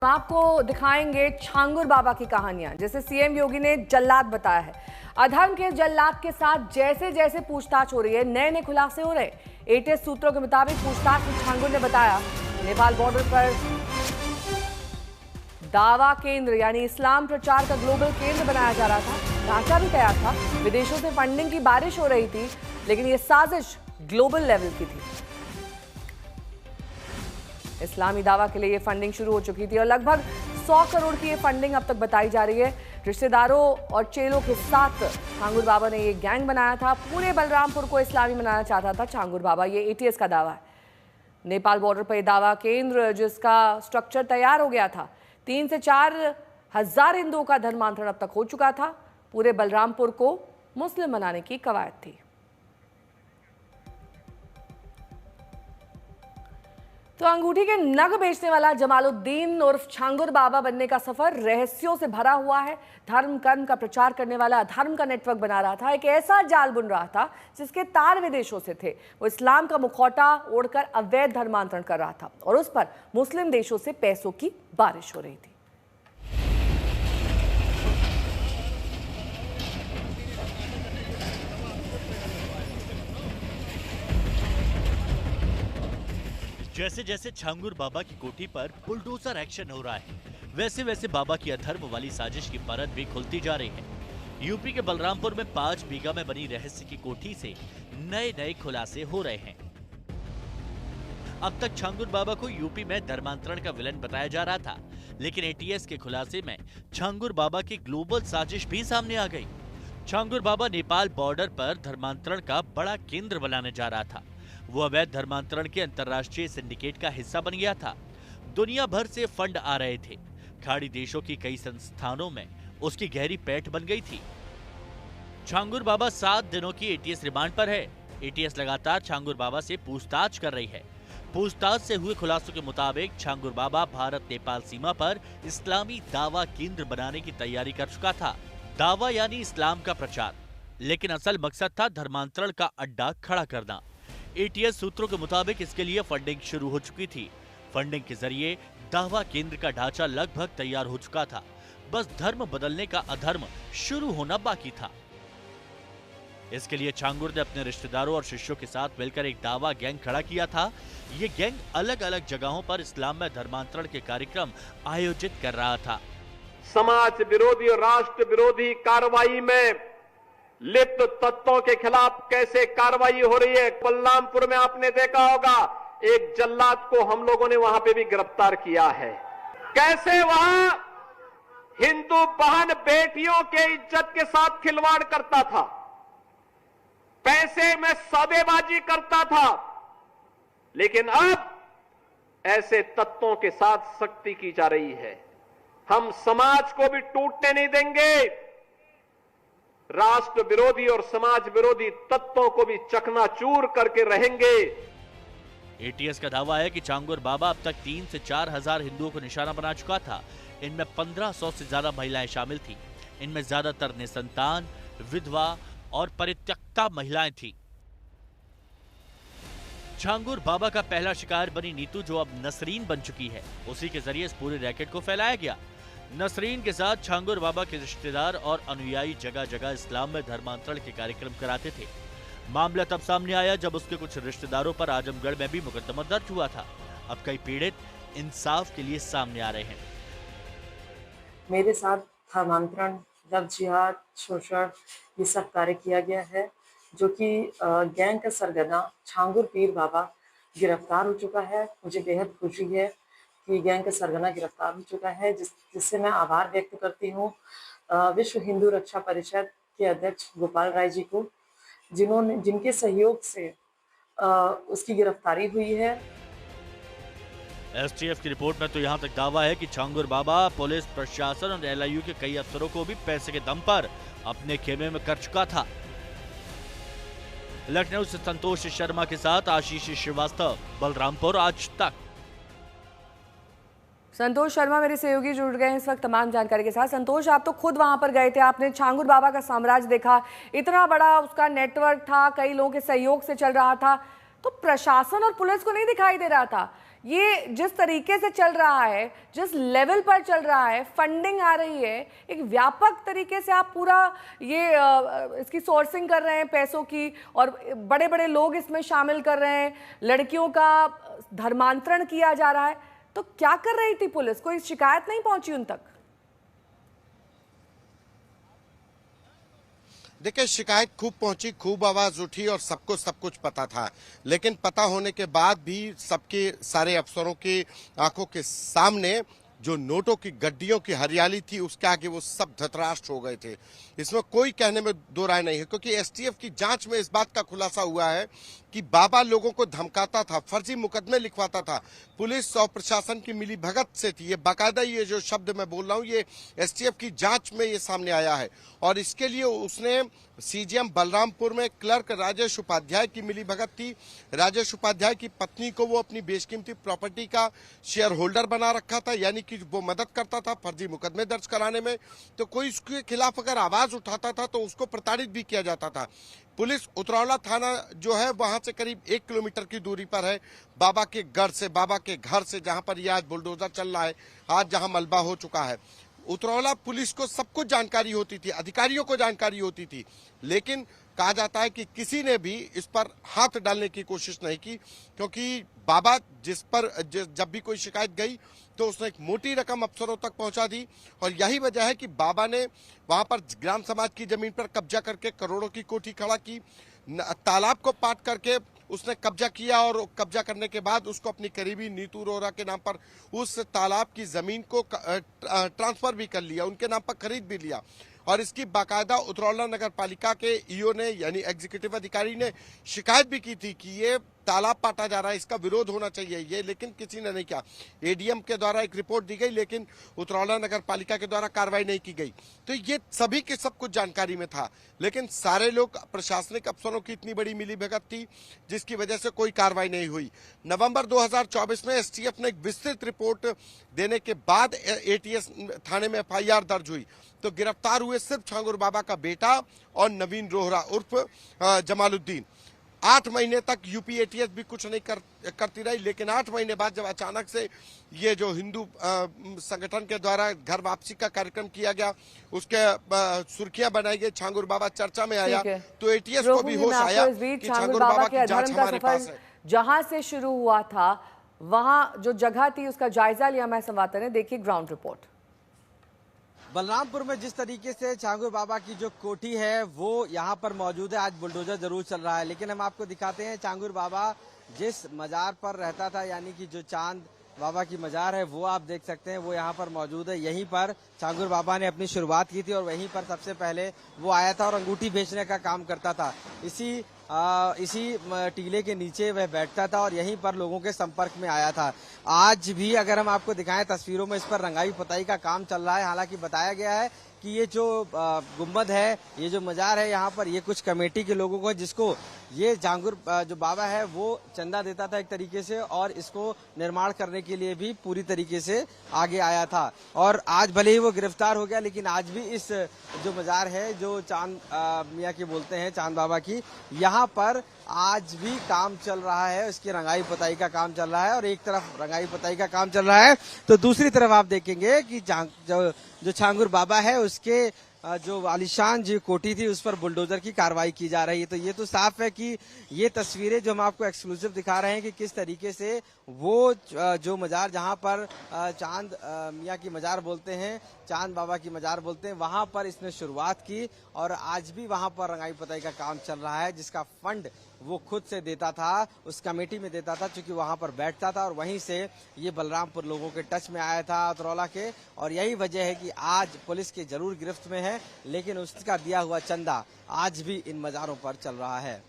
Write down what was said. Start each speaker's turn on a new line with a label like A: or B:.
A: आपको दिखाएंगे छांगुर बाबा की कहानियां, जैसे सीएम योगी ने जल्लाद बताया है। अधर्म के जल्लाद के साथ जैसे जैसे पूछताछ हो रही है, नए नए खुलासे हो रहे हैं। एटीएस सूत्रों के मुताबिक पूछताछ में छांगुर ने बताया नेपाल बॉर्डर पर दावा केंद्र यानी इस्लाम प्रचार का ग्लोबल केंद्र बनाया जा रहा था। ढांचा भी तैयार था, विदेशों से फंडिंग की बारिश हो रही थी, लेकिन यह साजिश ग्लोबल लेवल की थी। इस्लामी दावा के लिए ये फंडिंग शुरू हो चुकी थी और लगभग 100 करोड़ की ये फंडिंग अब तक बताई जा रही है। रिश्तेदारों और चेलों के साथ छांगुर बाबा ने ये गैंग बनाया था। पूरे बलरामपुर को इस्लामी बनाना चाहता था छांगुर बाबा। ये एटीएस का दावा है। नेपाल बॉर्डर पर दावा केंद्र जिसका स्ट्रक्चर तैयार हो गया था, 3 से 4 हजार हिंदुओं का धर्मांतरण अब तक हो चुका था। पूरे बलरामपुर को मुस्लिम बनाने की कवायद थी। तो अंगूठी के नग बेचने वाला जमालुद्दीन उर्फ छांगुर बाबा बनने का सफर रहस्यों से भरा हुआ है। धर्म कर्म का प्रचार करने वाला धर्म का नेटवर्क बना रहा था, एक ऐसा जाल बुन रहा था जिसके तार विदेशों से थे। वो इस्लाम का मुखौटा ओढ़कर अवैध धर्मांतरण कर रहा था और उस पर मुस्लिम देशों से पैसों की बारिश हो रही थी।
B: जैसे जैसे छांगुर बाबा की कोठी पर बुलडोजर एक्शन हो रहा है, वैसे वैसे बाबा की अधर्म वाली साजिश की परत भी खुलती जा रही है। यूपी के बलरामपुर में 5 बीघा में बनी रहस्य की कोठी से नए नए खुलासे हो रहे हैं। अब तक छांगुर बाबा को यूपी में धर्मांतरण का विलन बताया जा रहा था, लेकिन एटीएस के खुलासे में छांगुर बाबा की ग्लोबल साजिश भी सामने आ गई। छांगुर बाबा नेपाल बॉर्डर पर धर्मांतरण का बड़ा केंद्र बनाने जा रहा था। वो अवैध धर्मांतरण के अंतर्राष्ट्रीय सिंडिकेट का हिस्सा बन गया था। दुनिया भर से फंड आ रहे थे। खाड़ी देशों की कई संस्थानों में उसकी गहरी पैठ बन गई थी। छांगुर बाबा 7 दिनों की एटीएस रिमांड पर है। एटीएस लगातार छांगुर बाबा से पूछताछ कर रही है। पूछताछ से हुए खुलासों के मुताबिक छांगुर बाबा भारत नेपाल सीमा पर इस्लामी दावा केंद्र बनाने की तैयारी कर चुका था। दावा यानी इस्लाम का प्रचार, लेकिन असल मकसद था धर्मांतरण का अड्डा खड़ा करना। एटीएस सूत्रों के मुताबिक इसके लिए फंडिंग शुरू हो चुकी थी। फंडिंग के जरिए दावा केंद्र का ढांचा लगभग तैयार हो चुका था। बस धर्म बदलने का अधर्म शुरू होना बाकी था। इसके लिए छांगुर ने अपने रिश्तेदारों और शिष्यों के साथ मिलकर एक दावा गैंग खड़ा किया था। ये गैंग अलग अलग जगहों पर इस्लाम में धर्मांतरण के कार्यक्रम आयोजित कर रहा था।
C: समाज विरोधी और राष्ट्र विरोधी कार्रवाई में लिप्त तत्वों के खिलाफ कैसे कार्रवाई हो रही है। बलरामपुर में आपने देखा होगा, एक जल्लाद को हम लोगों ने वहां पे भी गिरफ्तार किया है। कैसे वहां हिंदू बहन बेटियों के इज्जत के साथ खिलवाड़ करता था, पैसे में सौदेबाजी करता था। लेकिन अब ऐसे तत्वों के साथ सख्ती की जा रही है। हम समाज को भी टूटने नहीं देंगे, राष्ट्र विरोधी और समाज विरोधी तत्वों को भी चकनाचूर करके रहेंगे।
B: एटीएस का दावा है कि छांगुर बाबा अब तक 3 से 4 हजार हिंदुओं को निशाना बना चुका था। इनमें 1500 से ज्यादा महिलाएं शामिल थी। इनमें ज्यादातर निसंतान, विधवा और परित्यक्ता महिलाएं थी। छांगुर बाबा का पहला शिकार बनी नीतू, जो अब नसरीन बन चुकी है, उसी के जरिए इस पूरे रैकेट को फैलाया गया। नसरीन के साथ छांगुर बाबा के रिश्तेदार और अनुयायी जगह जगह इस्लाम में धर्मांतरण के कार्यक्रम कराते थे। मामला तब सामने आया जब उसके कुछ रिश्तेदारों पर आजमगढ़ में भी मुकदमा दर्ज हुआ था। अब कई पीड़ित इंसाफ के लिए सामने आ रहे हैं।
D: मेरे साथ धर्मांतरण, लव जिहाद, शोषण, ये सब कार्य किया गया है, जो कि गैंग का सरगना छांगुर पीर बाबा गिरफ्तार हो चुका है। मुझे बेहद खुशी है कि गैंग का सरगना गिरफ्तार हो चुका है, जिससे मैं आभार व्यक्त करती हूँ विश्व हिंदू रक्षा परिषद के अध्यक्ष गोपाल राय जी को, जिनके सहयोग से उसकी गिरफ्तारी हुई है।
B: एसटीएफ की रिपोर्ट में तो यहाँ तक दावा है कि छांगुर बाबा पुलिस प्रशासन और एलआईयू के कई अफसरों को भी पैसे के दम पर अपने खेमे में कर चुका था। लखनऊ से संतोष शर्मा के साथ आशीष श्रीवास्तव, बलरामपुर आज तक।
A: संतोष शर्मा मेरे सहयोगी जुड़ गए हैं इस वक्त तमाम जानकारी के साथ। संतोष, आप तो खुद वहां पर गए थे, आपने छांगुर बाबा का साम्राज्य देखा, इतना बड़ा उसका नेटवर्क था, कई लोगों के सहयोग से चल रहा था, तो प्रशासन और पुलिस को नहीं दिखाई दे रहा था। ये जिस तरीके से चल रहा है, जिस लेवल पर चल रहा है, फंडिंग आ रही है, एक व्यापक तरीके से आप पूरा ये इसकी सोर्सिंग कर रहे हैं पैसों की, और बड़े बड़े लोग इसमें शामिल कर रहे हैं, लड़कियों का धर्मांतरण किया जा रहा है, तो क्या कर रही थी पुलिस? कोई शिकायत नहीं पहुंची उन तक?
E: देखिए, शिकायत खूब पहुंची, खूब आवाज उठी और सबको सब कुछ पता था, लेकिन पता होने के बाद भी सबके सारे अफसरों की आंखों के सामने जो नोटों की गड्डियों की हरियाली थी उसके आगे वो सब धतराष्ट्र हो गए थे। इसमें कोई कहने में दो राय नहीं है, क्योंकि एसटीएफ की जांच में इस बात का खुलासा हुआ है कि बाबा लोगों को धमकाता था, फर्जी मुकदमे लिखवाता था, पुलिस और प्रशासन की मिली भगत से थी। ये बाकायदा ये जो शब्द मैं बोल रहा हूँ ये एसटीएफ की जांच में ये सामने आया है, और इसके लिए उसने सीजीएम बलरामपुर में क्लर्क राजेश उपाध्याय की मिली भगत थी। राजेश उपाध्याय की पत्नी को वो अपनी बेशकीमती प्रॉपर्टी का शेयर होल्डर बना रखा था, यानी कि वो मदद करता था फर्जी मुकदमे दर्ज कराने में। तो कोई उसके खिलाफ अगर आवाज उठाता था तो उसको प्रताड़ित भी किया जाता था। पुलिस उतरौला थाना जो है वहां से करीब 1 किलोमीटर की दूरी पर है, बाबा के घर से, बाबा के घर से, जहां पर यह आज बुलडोजर चल रहा है, आज जहां मलबा हो चुका है। उतरौला पुलिस को सब कुछ जानकारी होती थी, अधिकारियों को जानकारी होती थी, लेकिन कहा जाता है कि किसी ने भी इस पर हाथ डालने की कोशिश नहीं की, क्योंकि बाबा जब भी कोई शिकायत गई तो उसने एक मोटी रकम अफसरों तक पहुंचा दी, और यही वजह है कि बाबा ने वहां पर ग्राम समाज की जमीन पर कब्जा करके करोड़ों की कोठी खड़ा की, तालाब को पाट करके उसने कब्जा किया, और कब्जा करने के बाद उसको अपनी करीबी नीतू रोहरा के नाम पर उस तालाब की जमीन को ट्रांसफर भी कर लिया, उनके नाम पर खरीद भी लिया। और इसकी बाकायदा उतरौला नगर पालिका के ईओ ने, यानी एग्जीक्यूटिव अधिकारी ने शिकायत भी की थी कि ये तालाब पाटा जा रहा है, इसका विरोध होना चाहिए ये, लेकिन किसी ने नहीं किया। एडीएम के द्वारा एक रिपोर्ट दी गई, लेकिन उतरौला नगर पालिका के द्वारा कार्रवाई नहीं की गई। तो ये सभी के सब कुछ जानकारी में था, लेकिन सारे लोग, प्रशासनिक अफसरों की इतनी बड़ी मिलीभगत थी जिसकी वजह से कोई कार्रवाई नहीं हुई। नवंबर 2024 में एसटीएफ ने एक विस्तृत रिपोर्ट देने के बाद एटीएस थाने में एफआईआर दर्ज हुई, तो गिरफ्तार हुए सिर्फ छांगुर बाबा का बेटा और नवीन रोहरा उर्फ जमालुद्दीन। 8 महीने तक यूपी एटीएस भी कुछ नहीं करती रही, लेकिन 8 महीने बाद जब अचानक से ये जो हिंदू संगठन के द्वारा घर वापसी का कार्यक्रम किया गया, उसके सुर्खियां बनाई गई, छांगुर बाबा चर्चा में आया, तो एटीएस को भी होश आया कि छांगुर बाबा की जांच हमारे पास है।
A: जहां से शुरू हुआ था वहां जो जगह थी उसका जायजा लिया हमारे संवाददाता ने। देखिए ग्राउंड रिपोर्ट।
F: बलरामपुर में जिस तरीके से छांगुर बाबा की जो कोठी है वो यहाँ पर मौजूद है, आज बुलडोजर जरूर चल रहा है, लेकिन हम आपको दिखाते हैं छांगुर बाबा जिस मजार पर रहता था, यानी कि जो चांद बाबा की मजार है वो आप देख सकते हैं, वो यहाँ पर मौजूद है। यहीं पर छांगुर बाबा ने अपनी शुरुआत की थी और वहीं पर सबसे पहले वो आया था और अंगूठी बेचने का काम करता था। इसी टीले के नीचे वह बैठता था और यहीं पर लोगों के संपर्क में आया था। आज भी अगर हम आपको दिखाएं तस्वीरों में, इस पर रंगाई पुताई का काम चल रहा है। हालांकि बताया गया है कि ये जो गुम्बद है, ये जो मजार है, यहाँ पर ये कुछ कमेटी के लोगों को, जिसको ये छांगुर जो बाबा है वो चंदा देता था एक तरीके से, और इसको निर्माण करने के लिए भी पूरी तरीके से आगे आया था। और आज भले ही वो गिरफ्तार हो गया, लेकिन आज भी इस जो मजार है, जो चांद मियाँ की बोलते हैं, चांद बाबा की, यहाँ पर आज भी काम चल रहा है, इसकी रंगाई पुताई का काम चल रहा है। और एक तरफ रंगाई पुताई का काम चल रहा है तो दूसरी तरफ आप देखेंगे कि जो छांगुर बाबा है उसके जो आलिशान जो कोठी थी उस पर बुलडोजर की कार्रवाई की जा रही है। तो ये तो साफ है कि ये तस्वीरें जो हम आपको एक्सक्लूसिव दिखा रहे हैं कि किस तरीके से वो जो मजार, जहां पर चांद मियाँ की मजार बोलते हैं, चांद बाबा की मजार बोलते हैं, वहां पर इसने शुरुआत की और आज भी वहां पर रंगाई पुताई का काम चल रहा है, जिसका फंड वो खुद से देता था, उस कमेटी में देता था, क्योंकि वहां पर बैठता था और वहीं से ये बलरामपुर लोगों के टच में आया था, उतरौला के। और यही वजह है कि आज पुलिस के जरूर गिरफ्त में है, लेकिन उसका दिया हुआ चंदा आज भी इन मजारों पर चल रहा है।